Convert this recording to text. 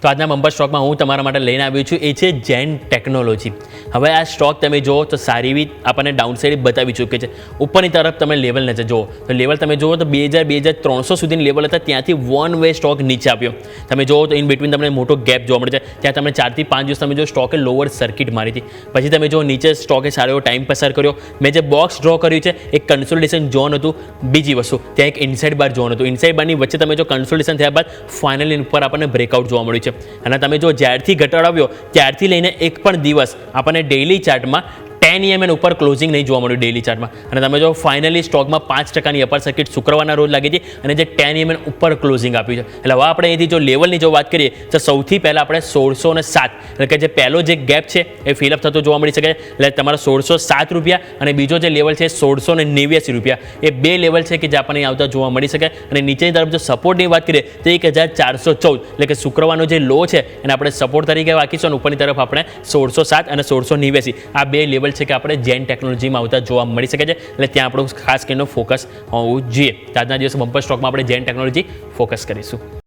તો આજના બમ્પર સ્ટોકમાં હું તમારા માટે લઈને આવ્યો છું એ છે જેન ટેકનોલોજી. હવે આ સ્ટોક તમે જુઓ તો સારી એવી આપણને ડાઉન સાઇડ બતાવી ચૂકે છે. ઉપરની તરફ તમે લેવલ નજર જુઓ તો લેવલ તમે જુઓ તો 2300 સુધીની લેવલ હતા, ત્યાંથી વન વે સ્ટોક નીચે આવ્યો. તમે જુઓ તો ઇન બિટવીન તમને મોટો ગેપ જોવા મળે છે. ત્યાં તમે 4 થી 5 દિવસ તમે જો સ્ટોકે લોઅર સર્કિટ મારી હતી. પછી તમે જો નીચે સ્ટોકે સારો એવો ટાઈમ પસાર કર્યો. મેં જે બોક્સ ડ્રો કર્યું છે એક કન્સોલિડેશન ઝોન હતું. બીજી વસ્તુ ત્યાં એક ઇનસાઇડ બાર ઝોન હતું. ઇનસાઇડ બારની વચ્ચે તમે જો કન્સોલિડેશન થયા બાદ ફાઇનલી ઉપર આપણને બ્રેકઆઉટ જોવા મળ્યું છે. અને તમે જો જ્યારથી ઘટાડો આવ્યો ત્યારથી લઈને એક પણ દિવસ આપણને ડેઇલી ચાર્ટમાં 10 EMN ઉપર ક્લોઝિંગ નહીં જોવા મળ્યું ડેઇલી ચાર્ટમાં. અને તમે જો ફાઇનલી સ્ટોકમાં 5% અપર સર્કિટ શુક્રવારના રોજ લાગી હતી અને જે 10 EMN ઉપર ક્લોઝિંગ આપ્યું છે. એટલે હવે આપણે અહીંથી જો લેવલની જો વાત કરીએ તો સૌથી પહેલાં આપણે 1607 એટલે કે જે પહેલો જે ગેપ છે એ ફિલઅપ થતો જોવા મળી શકે. એટલે તમારા 1607 રૂપિયા અને બીજો જે લેવલ છે 1689 રૂપિયા, એ બે લેવલ છે કે જે આપણને આવતા જોવા મળી શકે. અને નીચેની તરફ જો સપોર્ટની વાત કરીએ તો 1414 એટલે કે શુક્રવારનો જે લો છે એને આપણે સપોર્ટ તરીકે રાખીશું અને ઉપરની તરફ આપણે 1607 અને 1689 આ બે લેવલ છે કે આપણે જેન ટેકનોલોજીમાં આવતા જોવા મળી શકે છે. એટલે ત્યાં આપણું ખાસ કરીને ફોકસ હોવું જોઈએ. આજના દિવસે બમ્પર સ્ટોકમાં આપણે જેન ટેકનોલોજી ફોકસ કરીશું.